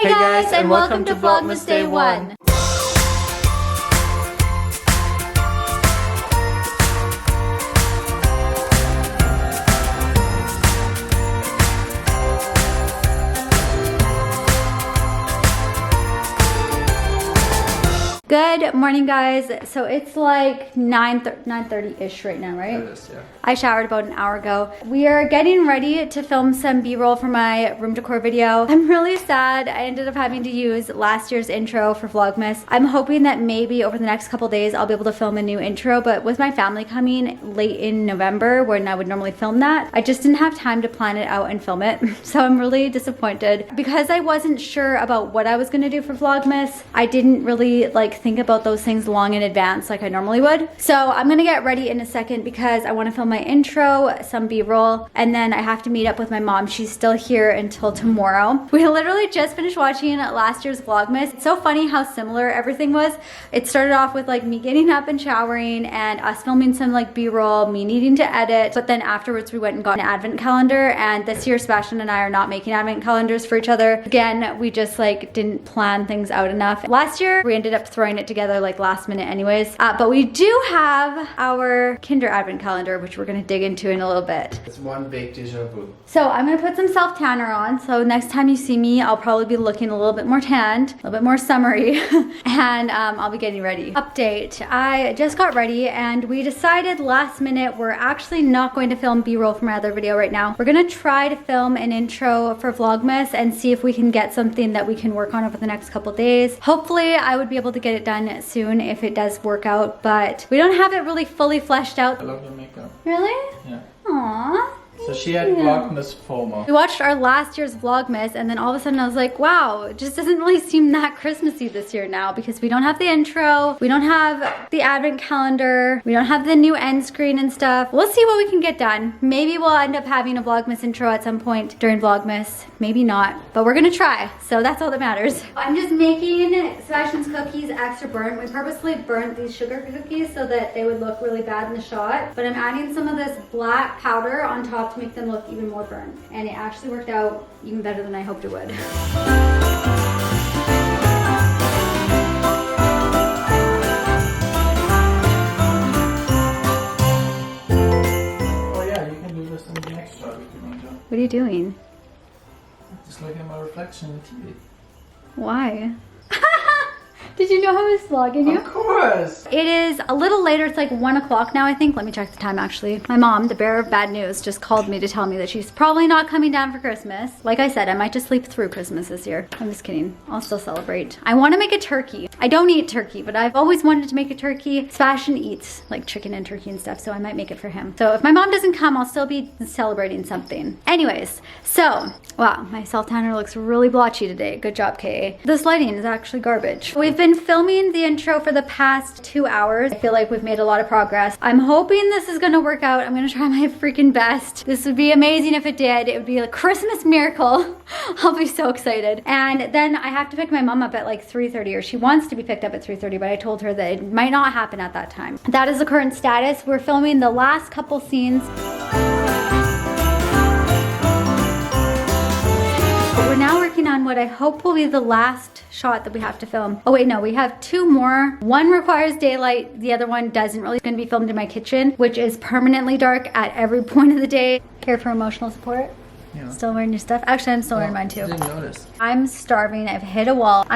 Hey guys, and welcome to Vlogmas Day 1. Good morning, guys. So it's like 9:30-ish right now, right? It is, yeah. I showered about an hour ago. We are getting ready to film some B-roll for my room decor video. I'm really sad I ended up having to use last year's intro for Vlogmas. I'm hoping that maybe over the next couple days I'll be able to film a new intro, but with my family coming late in November when I would normally film that, I just didn't have time to plan it out and film it. So I'm really disappointed. Because I wasn't sure about what I was gonna do for Vlogmas, I didn't really think about those things long in advance like I normally would. So I'm gonna get ready in a second because I wanna film my intro, some B-roll, and then I have to meet up with my mom. She's still here until tomorrow. We literally just finished watching last year's Vlogmas. It's so funny how similar everything was. It started off with me getting up and showering and us filming some B-roll, me needing to edit, but then afterwards we went and got an advent calendar, and this year Sebastian and I are not making advent calendars for each other. Again, we just didn't plan things out enough. Last year we ended up throwing it together last minute anyways, but we do have our Kinder advent calendar, which we're gonna dig into in a little bit. It's one big déjà vu. So I'm gonna put some self tanner on, so next time you see me I'll probably be looking a little bit more tanned, a little bit more summery, and I'll be getting ready. Update, I just got ready and we decided last minute we're actually not going to film B-roll for my other video right now. We're gonna try to film an intro for Vlogmas and see if we can get something that we can work on over the next couple days. Hopefully I would be able to get it done soon if it does work out, but we don't have it really fully fleshed out. I love your makeup. Really? Yeah. Aww. So she had Vlogmas FOMO. We watched our last year's Vlogmas and then all of a sudden I was like, wow, it just doesn't really seem that Christmassy this year now because we don't have the intro, we don't have the advent calendar, we don't have the new end screen and stuff. We'll see what we can get done. Maybe we'll end up having a Vlogmas intro at some point during Vlogmas. Maybe not, but we're gonna try. So that's all that matters. I'm just making Sebastian's cookies extra burnt. We purposely burnt these sugar cookies so that they would look really bad in the shot, but I'm adding some of this black powder on top to make them look even more burnt, and it actually worked out even better than I hoped it would. Oh yeah, you can do this in the next shot if you want to. What are you doing? Just look at my reflection in the TV. Why? Did you know I was vlogging you? Of course! It is a little later, it's 1 o'clock now I think. Let me check the time actually. My mom, the bearer of bad news, just called me to tell me that she's probably not coming down for Christmas. Like I said, I might just sleep through Christmas this year. I'm just kidding. I'll still celebrate. I want to make a turkey. I don't eat turkey, but I've always wanted to make a turkey. Sebastian eats chicken and turkey and stuff, so I might make it for him. So if my mom doesn't come, I'll still be celebrating something. Anyways, so, wow, my self tanner looks really blotchy today. Good job, 𝐂𝐿. This lighting is actually garbage. We've been filming the intro for the past 2 hours. I feel like we've made a lot of progress. I'm hoping this is gonna work out. I'm gonna try my freaking best. This would be amazing if it did. It would be a Christmas miracle. I'll be so excited. And then I have to pick my mom up at 3:30, or she wants to be picked up at 3:30, but I told her that it might not happen at that time. That is the current status. We're filming the last couple scenes. We're now working on what I hope will be the last shot that we have to film. Oh wait, no, we have 2 more. One requires daylight, the other one doesn't really. It's gonna be filmed in my kitchen, which is permanently dark at every point of the day. Here for emotional support. Yeah. Still wearing your stuff? Actually, I'm still wearing mine too. I didn't notice. I'm starving, I've hit a wall.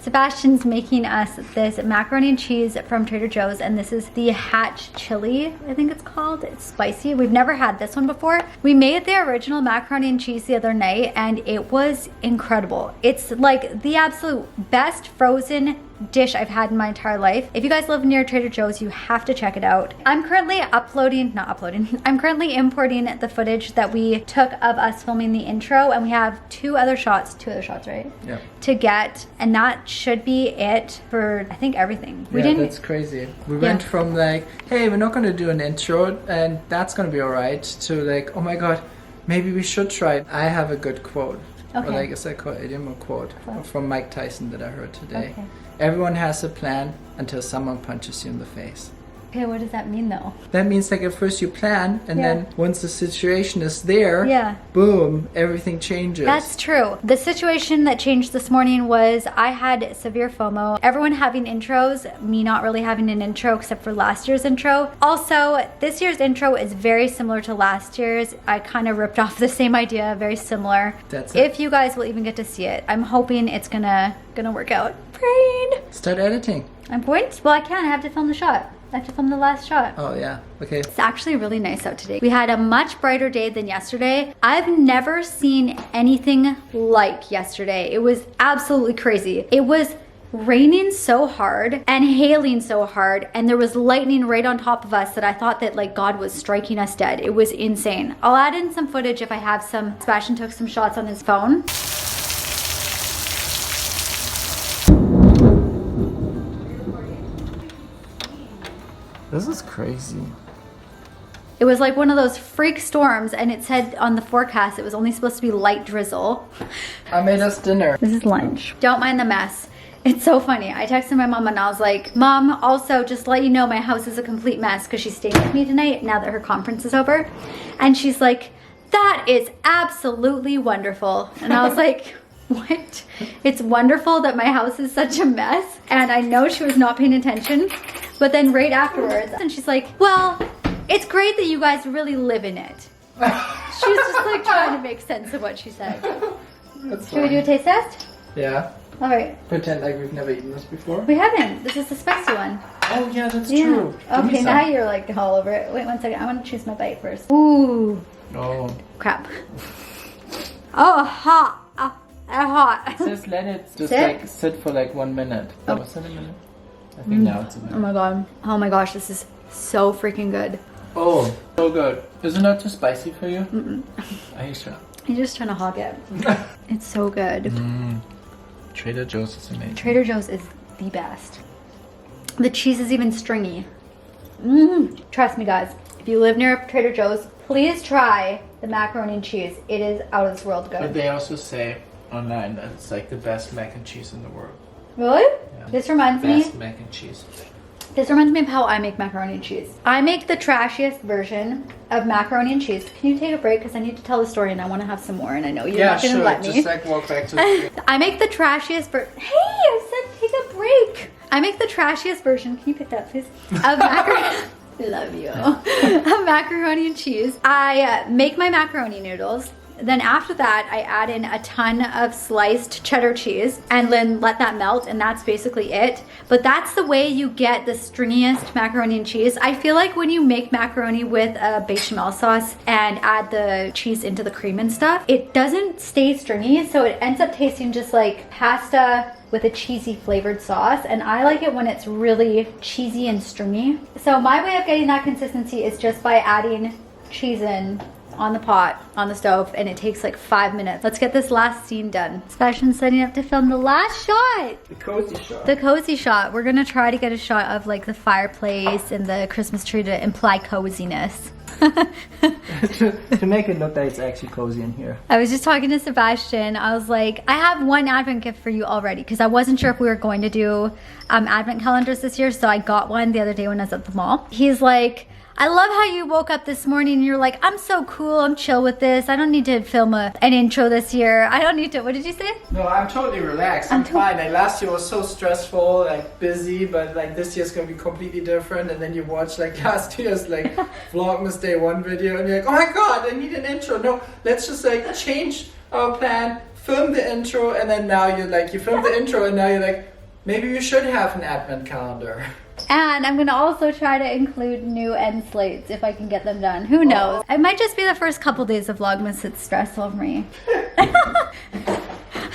Sebastian's making us this macaroni and cheese from Trader Joe's, and this is the hatch chili, I think it's called. It's spicy. We've never had this one before. We made the original macaroni and cheese the other night and it was incredible. It's the absolute best frozen dish I've had in my entire life. If you guys live near Trader Joe's, you have to check it out. I'm currently I'm currently importing the footage that we took of us filming the intro, and we have two other shots, right? Yeah. To get, and that should be it for, I think, everything. That's crazy. We went from hey, we're not gonna do an intro and that's gonna be alright, to oh my god, maybe we should try. I have a good quote. Okay. Or it's a quote from Mike Tyson that I heard today. Okay. Everyone has a plan until someone punches you in the face. Okay, what does that mean though? That means like at first you plan, and then once the situation is there, boom, everything changes. That's true. The situation that changed this morning was I had severe FOMO. Everyone having intros, me not really having an intro except for last year's intro. Also, this year's intro is very similar to last year's. I kind of ripped off the same idea, very similar. That's it. If you guys will even get to see it, I'm hoping it's gonna work out. Praying. Start editing. I'm going to, well, I can't. I have to film the shot. I have to film the last shot. Oh yeah, okay. It's actually really nice out today. We had a much brighter day than yesterday. I've never seen anything like yesterday. It was absolutely crazy. It was raining so hard and hailing so hard, and there was lightning right on top of us that I thought that like God was striking us dead. It was insane. I'll add in some footage if I have some. Sebastian took some shots on his phone. This is crazy. It was like one of those freak storms, and it said on the forecast it was only supposed to be light drizzle. I made us dinner. This is lunch. Don't mind the mess. It's so funny. I texted my mom and I was like, Mom, also just let you know my house is a complete mess because she's staying with me tonight now that her conference is over. And she's like, that is absolutely wonderful. And I was like, what? It's wonderful that my house is such a mess. And I know she was not paying attention. But then right afterwards, and she's like, well, it's great that you guys really live in it. She was just like trying to make sense of what she said. Should we do a taste test? Yeah. All right. Pretend like we've never eaten this before. We haven't. This is the spicy one. Oh yeah, that's true. Okay, now you're like all over it. Wait 1 second. I want to choose my bite first. Ooh. Oh. Crap. Oh, hot. Hot. It says let it just Sit? like sit for like 1 minute. Oh. Was it a minute? I think now it's a minute. Oh my god. Oh my gosh, this is so freaking good. Oh, so good. Is it not too spicy for you? Mm-mm. Are you sure? You're just trying to hog it. It's so good. Trader Joe's is amazing. Trader Joe's is the best. The cheese is even stringy. Trust me guys, if you live near Trader Joe's, please try the macaroni and cheese. It is out of this world good. But they also say online that it's like the best mac and cheese in the world. Really? Yeah. This reminds me. Best mac and cheese. This reminds me of how I make macaroni and cheese. I make the trashiest version of macaroni and cheese. Can you take a break? Because I need to tell the story and I want to have some more. And I know you're not going to let me. Just like walk back to the I make the trashiest version. Hey, I said take a break. I make the trashiest version. Can you pick that, please? Of macaroni. Love you. Of macaroni and cheese. I make my macaroni noodles. Then after that, I add in a ton of sliced cheddar cheese and then let that melt, and that's basically it. But that's the way you get the stringiest macaroni and cheese. I feel like when you make macaroni with a bechamel sauce and add the cheese into the cream and stuff, it doesn't stay stringy, so it ends up tasting just like pasta with a cheesy flavored sauce, and I like it when it's really cheesy and stringy. So my way of getting that consistency is just by adding cheese in on the pot, on the stove, and it takes like 5 minutes. Let's get this last scene done. Sebastian's setting up to film the last shot. The cozy shot. The cozy shot. We're gonna try to get a shot of like the fireplace and the Christmas tree to imply coziness. to make it look like it's actually cozy in here. I was just talking to Sebastian. I was like, I have one advent gift for you already, because I wasn't sure if we were going to do advent calendars this year, so I got one the other day when I was at the mall. He's like, I love how you woke up this morning and you're like, I'm so cool, I'm chill with this. I don't need to film an intro this year. I don't need to, what did you say? No, I'm totally relaxed. I'm fine. Like last year was so stressful, like busy, but like this year's gonna be completely different. And then you watch like last year's like Vlogmas Day 1 video and you're like, oh my god, I need an intro. No, let's just like change our plan, film the intro, and then now you're like, you filmed the intro and now you're like, maybe you should have an advent calendar. And I'm gonna also try to include new end slates if I can get them done. Who knows? It might just be the first couple days of Vlogmas that's stressful for me. I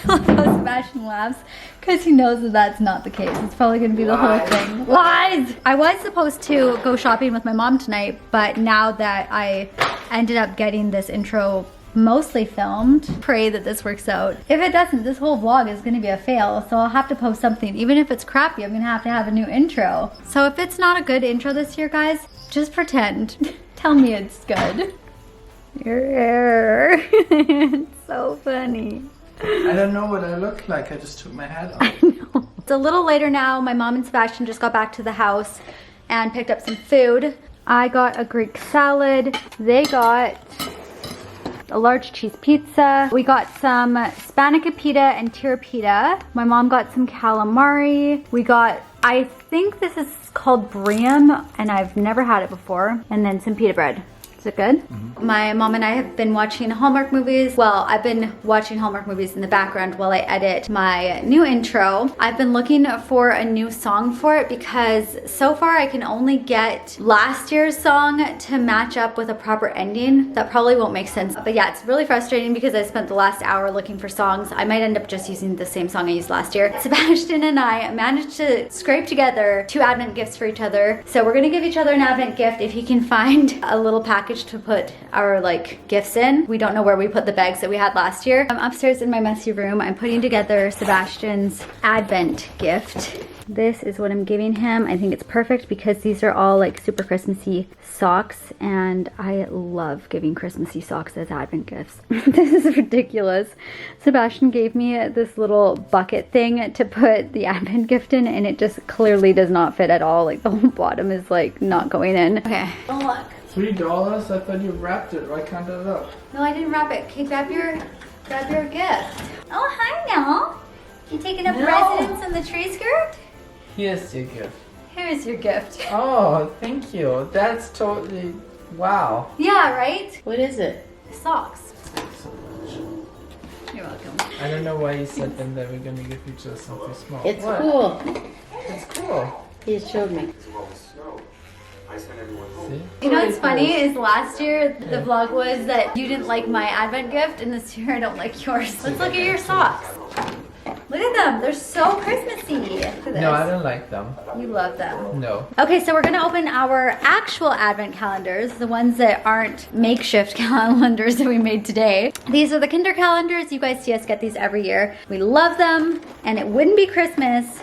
love how Sebastian laughs because he knows that that's not the case. It's probably gonna be the whole thing. Lies! I was supposed to go shopping with my mom tonight, but now that I ended up getting this intro mostly filmed, pray that this works out. If it doesn't, this whole vlog is going to be a fail, so I'll have to post something. Even if it's crappy, I'm going to have a new intro. So if it's not a good intro this year, guys, just pretend. Tell me it's good. It's so funny. I don't know what I look like. I just took my hat off. I know. It's a little later now. My mom and Sebastian just got back to the house, and picked up some food. I got a Greek salad. They got a large cheese pizza. We got some spanica pita and tira pita. My mom got some calamari. We got, I think this is called Briam, and I've never had it before. And then some pita bread. Is it good? Mm-hmm. My mom and I have been watching Hallmark movies. Well, I've been watching Hallmark movies in the background while I edit my new intro. I've been looking for a new song for it because so far I can only get last year's song to match up with a proper ending. That probably won't make sense. But yeah, it's really frustrating because I spent the last hour looking for songs. I might end up just using the same song I used last year. Sebastian and I managed to scrape together 2 Advent gifts for each other. So we're gonna give each other an Advent gift if he can find a little package to put our gifts in. We don't know where we put the bags that we had last year. I'm upstairs in my messy room. I'm putting together Sebastian's Advent gift. This is what I'm giving him. I think it's perfect because these are all super Christmassy socks, and I love giving Christmassy socks as Advent gifts. This is ridiculous. Sebastian gave me this little bucket thing to put the Advent gift in, and it just clearly does not fit at all. The whole bottom is not going in. Okay. Oh look. $3? I thought you wrapped it. Why can't I look? No, I didn't wrap it. Okay, grab your gift. Oh, hi now. You taking up residence in the tree skirt? Here's your gift. Here's your gift. Oh, thank you. That's totally, wow. Yeah, right? What is it? Socks. Thanks so much. You're welcome. I don't know why you said then that we're gonna give each other something small. It's What? cool. It's cool. He showed me. See? You know what's funny is last year the vlog was that you didn't like my Advent gift, and this year I don't like yours. Let's look at your socks. Look at them. They're so Christmassy. Look at this. No, I don't like them. You love them. No. Okay, so we're gonna open our actual Advent calendars, the ones that aren't makeshift calendars that we made today. These are the Kinder calendars. You guys see us get these every year. We love them, and it wouldn't be Christmas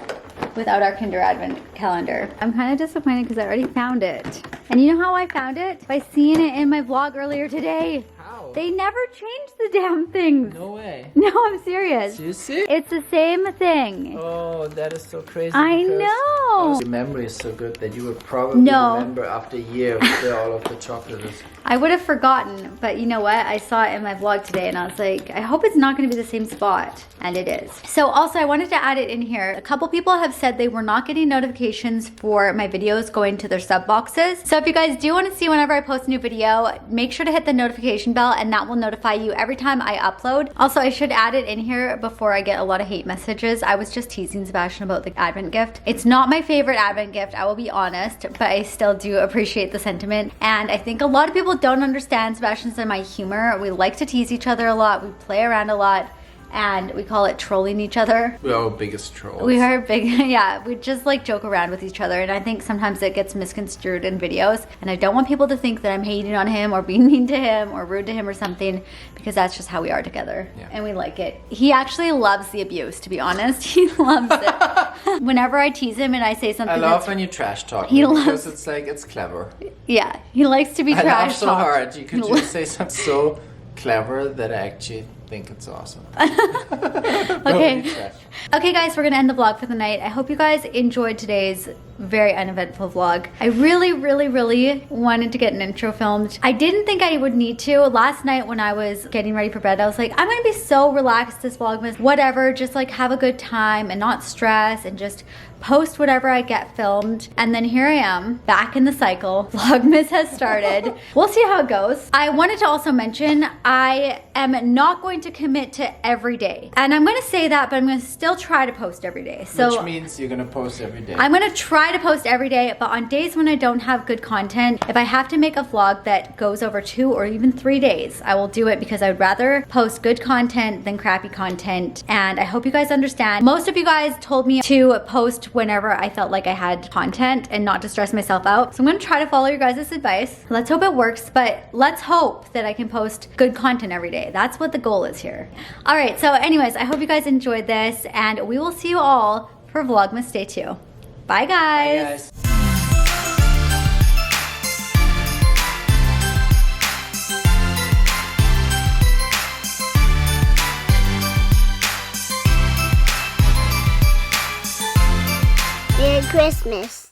without our Kinder Advent calendar. I'm kind of disappointed because I already found it. And you know how I found it? By seeing it in my vlog earlier today. How? They never changed the damn things. No way. No, I'm serious. Seriously? It's the same thing. Oh, that is so crazy. I because know. Your memory is so good that you would probably remember after a year where all of the chocolate is. I would have forgotten, but you know what? I saw it in my vlog today and I was like, I hope it's not gonna be the same spot. And it is. So also I wanted to add it in here. A couple people have said they were not getting notifications for my videos going to their sub boxes. So if you guys do want to see whenever I post a new video, make sure to hit the notification bell and that will notify you every time I upload. Also, I should add it in here before I get a lot of hate messages. I was just teasing Sebastian about the Advent gift. It's not my favorite Advent gift, I will be honest, but I still do appreciate the sentiment. And I think a lot of people don't understand Sebastian's and my humor. We like to tease each other a lot. We play around a lot. And we call it trolling each other. We're our biggest trolls. We are big, yeah, we just joke around with each other, and I think sometimes it gets misconstrued in videos, and I don't want people to think that I'm hating on him or being mean to him or rude to him or something, because that's just how we are together, and we like it. He actually loves the abuse, to be honest. He loves it. Whenever I tease him and I say something, I love when you trash talk he me because loves, it's clever. Yeah, he likes to be I trash laugh so hard. You could just say something so clever that I actually think it's awesome. Okay. Okay guys, we're gonna end the vlog for the night. I hope you guys enjoyed today's very uneventful vlog. I really wanted to get an intro filmed. I didn't think I would need to. Last night when I was getting ready for bed, I was like, I'm gonna be so relaxed this Vlogmas, whatever, just have a good time and not stress and just post whatever I get filmed. And then here I am back in the cycle. Vlogmas has started. We'll see how it goes. I wanted to also mention I am not going to commit to every day. And I'm gonna say that, but I'm gonna still try to post every day. So which means you're gonna post every day. I'm gonna try to post every day, but on days when I don't have good content, if I have to make a vlog that goes over 2 or even 3 days, I will do it because I would rather post good content than crappy content. And I hope you guys understand. Most of you guys told me to post whenever I felt like I had content and not to stress myself out. So I'm gonna try to follow your guys' advice. Let's hope it works, but let's hope that I can post good content every day. That's what the goal is here. All right, so anyways, I hope you guys enjoyed this, and we will see you all for Vlogmas Day 2. Bye guys. Bye, guys. Merry Christmas.